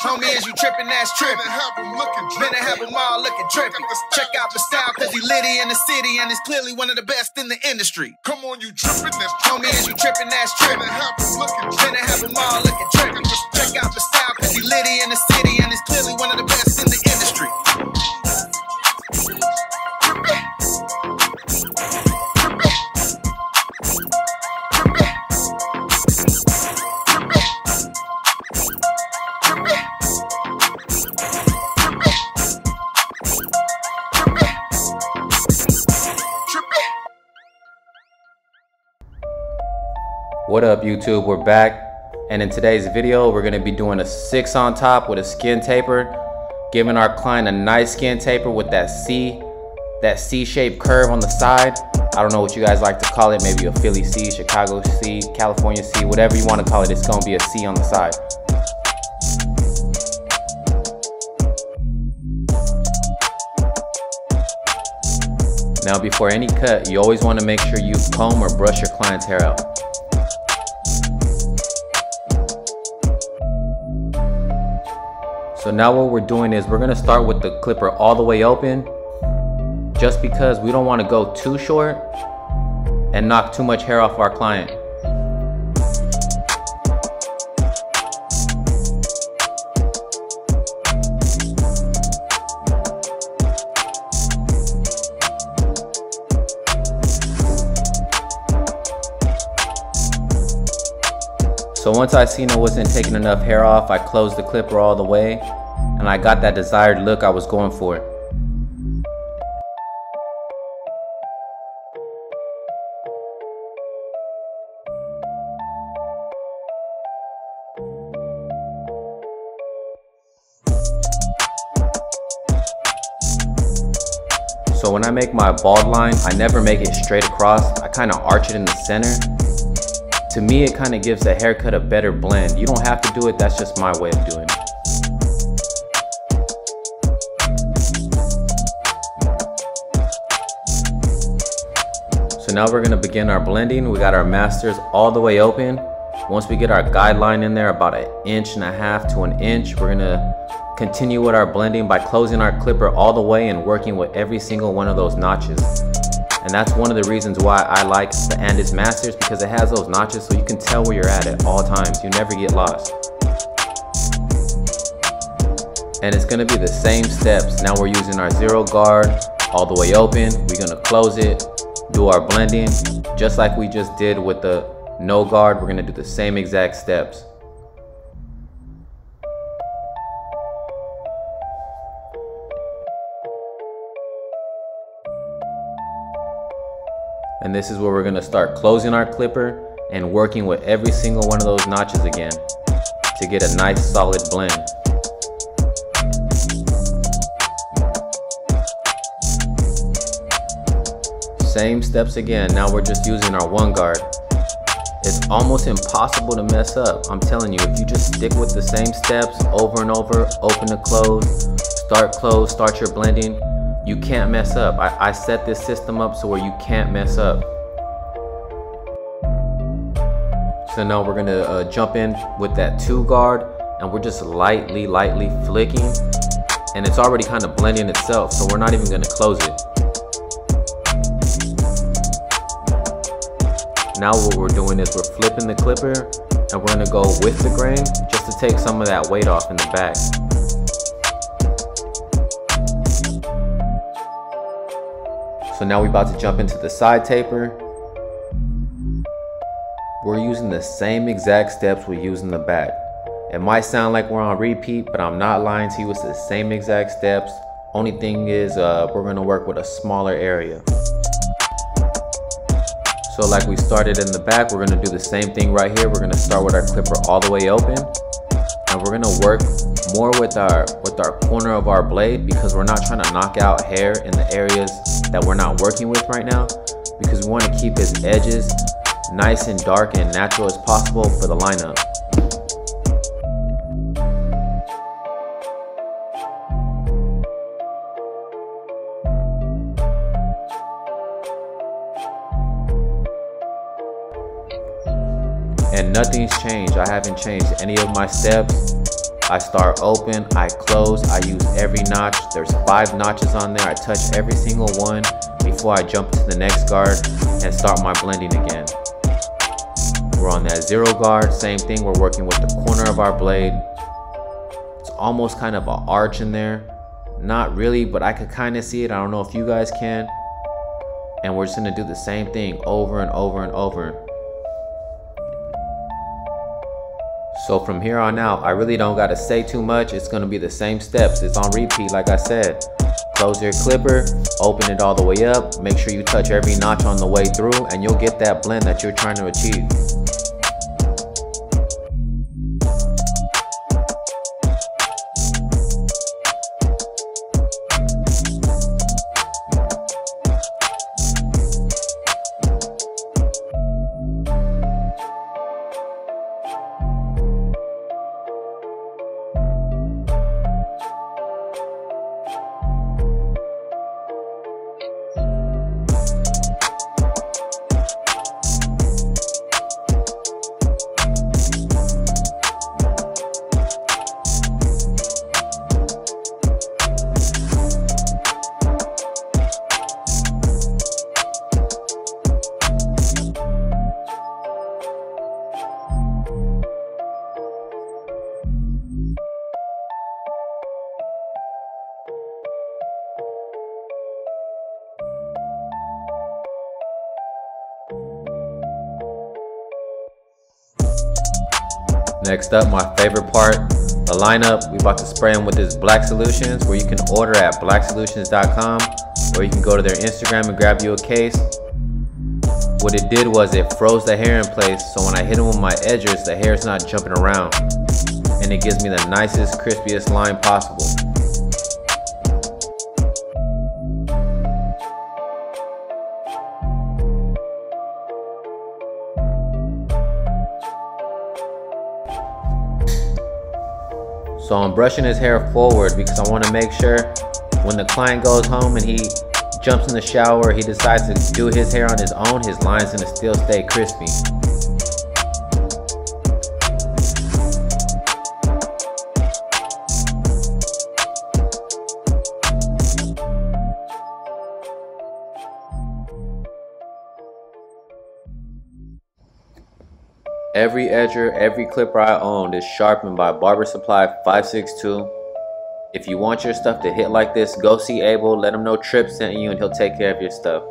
Homie, is you trippin', that's trippin'. Better have them all looking trippin'. Check out the style, cause he litty in the city and is clearly one of the best in the industry. Come on, you trippin', that's Homie, is you trippin', that's trippin'. Better have them all looking trippin'. Check out the style, cause he litty in the city and is clearly one of the best in the industry. What up, YouTube? We're back, and in today's video we're going to be doing a 6 on top with a skin taper, giving our client a nice skin taper with that C-shaped curve on the side. I don't know what you guys like to call it, maybe a Philly C, Chicago C, California C, whatever you want to call it. It's going to be a C on the side. Now, before any cut, you always want to make sure you comb or brush your client's hair out. So now what we're doing is we're gonna start with the clipper all the way open, just because we don't want to go too short and knock too much hair off our client. So once I seen it wasn't taking enough hair off, I closed the clipper all the way, and I got that desired look I was going for. So when I make my bald line, I never make it straight across. I kind of arch it in the center. To me, it kind of gives the haircut a better blend. You don't have to do it, that's just my way of doing it. So now we're gonna begin our blending. We got our masters all the way open. Once we get our guideline in there, about 1.5 inches to 1 inch, we're gonna continue with our blending by closing our clipper all the way and working with every single one of those notches. And that's one of the reasons why I like the Andis Masters, because it has those notches so you can tell where you're at all times. You never get lost. And it's gonna be the same steps. Now we're using our 0 guard all the way open. We're gonna close it, do our blending, just like we just did with the no guard. We're gonna do the same exact steps. And this is where we're gonna start closing our clipper and working with every single one of those notches again to get a nice solid blend. Same steps again. Now we're just using our 1 guard. It's almost impossible to mess up. I'm telling you, if you just stick with the same steps over and over, open to close, start your blending, you can't mess up. I set this system up so where you can't mess up. So now we're gonna jump in with that 2 guard, and we're just lightly flicking, and it's already kind of blending itself, so we're not even gonna close it. Now what we're doing is we're flipping the clipper, and we're gonna go with the grain just to take some of that weight off in the back. So now we're about to jump into the side taper. We're using the same exact steps we use in the back. It might sound like we're on repeat, but I'm not lying to you. It's the same exact steps. Only thing is we're gonna work with a smaller area. So like we started in the back, we're gonna do the same thing right here. We're gonna start with our clipper all the way open, and we're gonna work more with our corner of our blade, because we're not trying to knock out hair in the areas that we're not working with right now, because we want to keep his edges nice and dark and natural as possible for the lineup. And nothing's changed. I haven't changed any of my steps. I start open, I close, I use every notch. There's 5 notches on there. I touch every single one before I jump to the next guard and start my blending again. We're on that 0 guard, same thing. We're working with the corner of our blade. It's almost kind of an arch in there. Not really, but I could kind of see it. I don't know if you guys can. And we're just gonna do the same thing over and over and over. So from here on out, I really don't gotta say too much. It's gonna be the same steps. It's on repeat, like I said. Close your clipper, open it all the way up. Make sure you touch every notch on the way through, and you'll get that blend that you're trying to achieve. Next up, my favorite part, the lineup. We about to spray them with this Black Solutions, where you can order at blacksolutions.com, or you can go to their Instagram and grab you a case. What it did was it froze the hair in place, so when I hit them with my edgers, the hair's not jumping around, and it gives me the nicest, crispiest line possible. So I'm brushing his hair forward because I want to make sure when the client goes home and he jumps in the shower, he decides to do his hair on his own, his line's going to still stay crispy. Every edger, every clipper I owned is sharpened by Barber Supply 562. If you want your stuff to hit like this, go see Abel, let him know Trip sent you, and he'll take care of your stuff.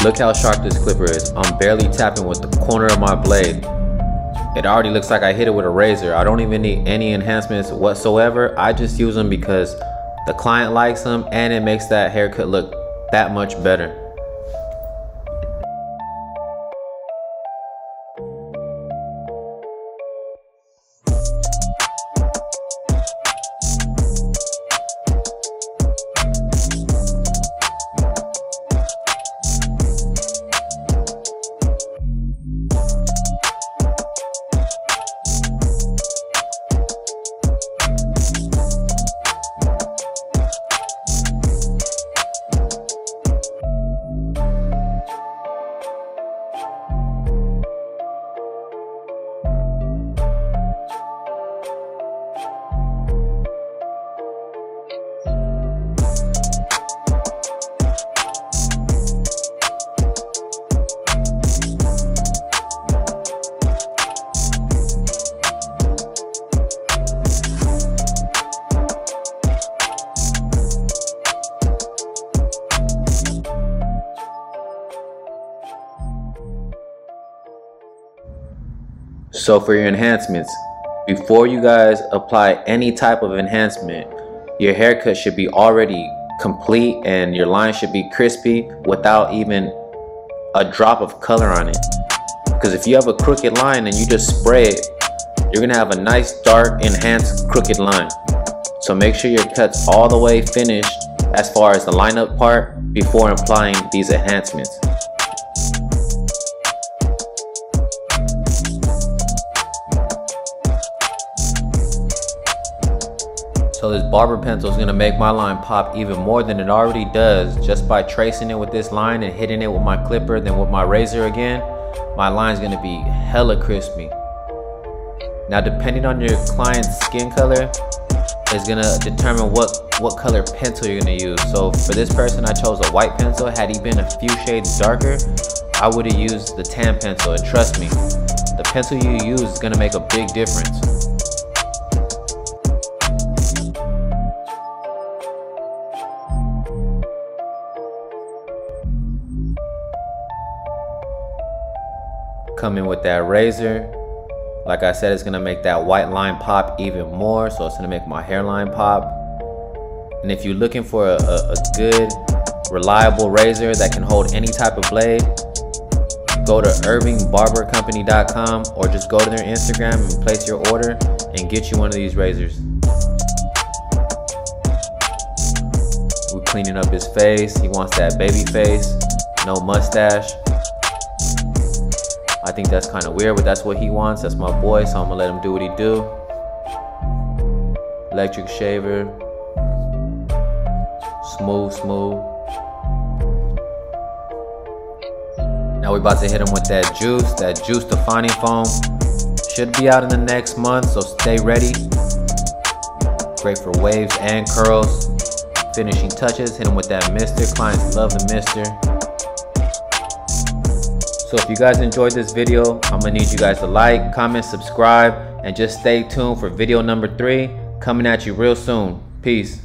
Look how sharp this clipper is. I'm barely tapping with the corner of my blade. It already looks like I hit it with a razor. I don't even need any enhancements whatsoever. I just use them because the client likes them and it makes that haircut look that much better. So for your enhancements, before you guys apply any type of enhancement, your haircut should be already complete and your line should be crispy without even a drop of color on it. Because if you have a crooked line and you just spray it, you're gonna have a nice dark enhanced crooked line. So make sure your cut's all the way finished as far as the lineup part before applying these enhancements. So this barber pencil is gonna make my line pop even more than it already does just by tracing it with this line and hitting it with my clipper, then with my razor again. My line's gonna be hella crispy. Now depending on your client's skin color is gonna determine what color pencil you're gonna use. So for this person, I chose a white pencil. Had he been a few shades darker, I would have used the tan pencil, and trust me, the pencil you use is gonna make a big difference. Come in with that razor. Like I said, it's gonna make that white line pop even more, so it's gonna make my hairline pop. And if you're looking for a good, reliable razor that can hold any type of blade, go to irvingbarbercompany.com or just go to their Instagram and place your order and get you one of these razors. We're cleaning up his face. He wants that baby face, no mustache. I think that's kind of weird, but that's what he wants. That's my boy, so I'm gonna let him do what he do. Electric shaver. Smooth, smooth. Now we're about to hit him with that juice defining foam. Should be out in the next month, so stay ready. Great for waves and curls. Finishing touches, hit him with that mister. Clients love the mister. So if you guys enjoyed this video, I'm gonna need you guys to like, comment, subscribe, and just stay tuned for video number 3 coming at you real soon. Peace.